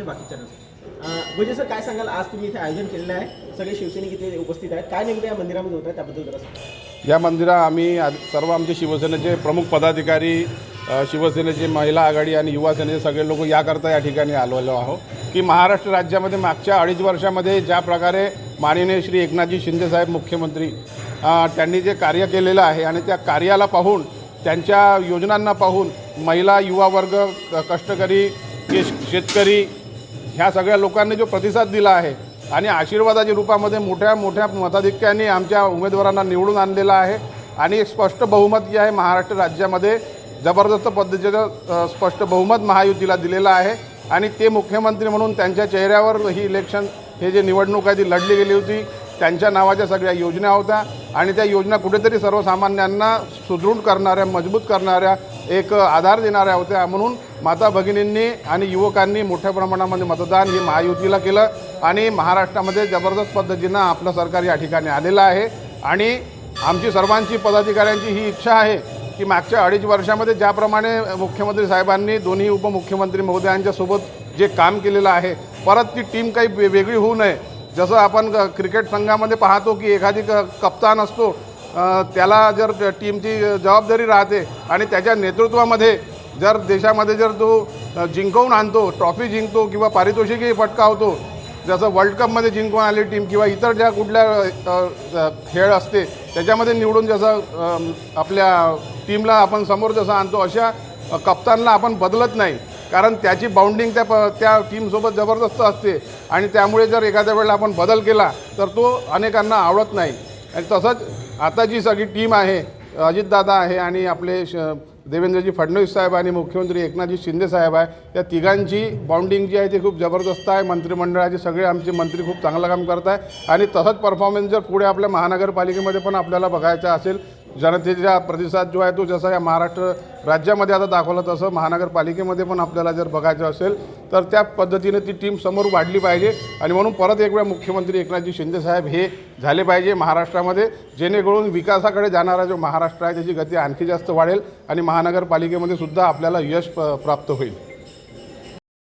बाकीच्या म्हणजे सर काय सांगाल, आज तुम्ही इथे आयोजन केलेलं आहे, सगळे शिवसैनिक इथे उपस्थित आहेत, काय नेमकं या मंदिरामध्ये होत आहे त्याबद्दल जरा सांगा. या मंदिरात आम्ही सर्व आमचे शिवसेनेचे प्रमुख पदाधिकारी, शिवसेनेची महिला आघाडी आणि युवा सेनेचे सगळे लोक याकरता या ठिकाणी आलेलो आहोत की महाराष्ट्र राज्यामध्ये मागच्या 2.5 वर्षामध्ये ज्या प्रकारे माननीय श्री एकनाथजी शिंदेसाहेब मुख्यमंत्री त्यांनी जे कार्य केलेलं आहे आणि त्या कार्याला पाहून, त्यांच्या योजनांना पाहून महिला, युवा वर्ग, कष्टकरी, शेतकरी ह्या सगळ्या लोकांनी जो प्रतिसाद दिला आहे आणि आशीर्वादाच्या रूपामध्ये मोठ्या मोठ्या मताधिक्याने आमच्या उमेदवारांना निवडून आणलेला आहे आणि एक स्पष्ट बहुमत जे आहे महाराष्ट्र राज्यामध्ये जबरदस्त पद्धतीचं स्पष्ट बहुमत महायुतीला दिलेलं आहे आणि ते मुख्यमंत्री म्हणून त्यांच्या चेहऱ्यावर ही इलेक्शन, हे जे निवडणूक आहे ती लढली गेली होती. त्यांच्या नावाच्या सगळ्या योजना होत्या आणि त्या योजना कुठेतरी सर्वसामान्यांना सुदृढ करणाऱ्या, मजबूत करणाऱ्या, एक आधार देणाऱ्या होत्या. म्हणून माता भगिनींनी आणि युवकांनी मोठ्या प्रमाणामध्ये मतदान हे महायुतीला केलं आणि महाराष्ट्रामध्ये जबरदस्त पद्धतीनं आपलं सरकार या ठिकाणी आलेलं आहे. आणि आमची सर्वांची पदाधिकाऱ्यांची ही इच्छा आहे की मागच्या 2.5 वर्षामध्ये ज्याप्रमाणे मुख्यमंत्री साहेबांनी दोन्ही उपमुख्यमंत्री महोदयांच्या सोबत जे काम केलेलं आहे, परत ती टीम काही वेगळी होऊ नये. जसं आपण क्रिकेट संघामध्ये पाहतो की एखादी कप्तान असतो, त्याला जर टीमची जबाबदारी राहते आणि त्याच्या नेतृत्वामध्ये जर देशामध्ये जर तो जिंकवून आणतो, ट्रॉफी जिंकतो किंवा पारितोषिकही पटकावतो, जसं वर्ल्ड कपमध्ये जिंकून आली टीम किंवा इतर ज्या कुठल्या खेळ असते त्याच्यामध्ये निवडून जसं आपल्या टीमला आपण समोर जसं आणतो, अशा कप्तानला आपण बदलत नाही, कारण त्याची बाउंडिंग त्या टीमसोबत जबरदस्त असते आणि त्यामुळे जर एखाद्या वेळेला आपण बदल केला तर तो अनेकांना आवडत नाही. आणि तसंच आता जी सगळी टीम आहे, अजितदादा आहे आणि आपले देवेंद्रजी फडणवीस साहेब आणि मुख्यमंत्री एकनाथजी शिंदे साहेब आहे, त्या तिघांची बाउंडिंग जी आहे ती खूप जबरदस्त आहे. मंत्रिमंडळाचे सगळे आमचे मंत्री खूप चांगलं काम करत आहे आणि तसंच परफॉर्मन्स जर पुढे आपल्या महानगरपालिकेमध्ये पण आपल्याला बघायचा असेल, जनतेचा प्रतिसाद जो आहे तो जसा या महाराष्ट्र राज्यामध्ये आता दाखवला तसं महानगरपालिकेमध्ये पण आपल्याला जर बघायचं असेल तर त्या पद्धतीने ती टीम समोर वाढली पाहिजे. आणि म्हणून परत एक वेळा मुख्यमंत्री एकनाथजी शिंदेसाहेब हे झाले पाहिजे महाराष्ट्रामध्ये, जेणेकरून विकासाकडे जाणारा जो महाराष्ट्र आहे त्याची गती आणखी जास्त वाढेल आणि महानगरपालिकेमध्ये सुद्धा आपल्याला यश प्राप्त होईल.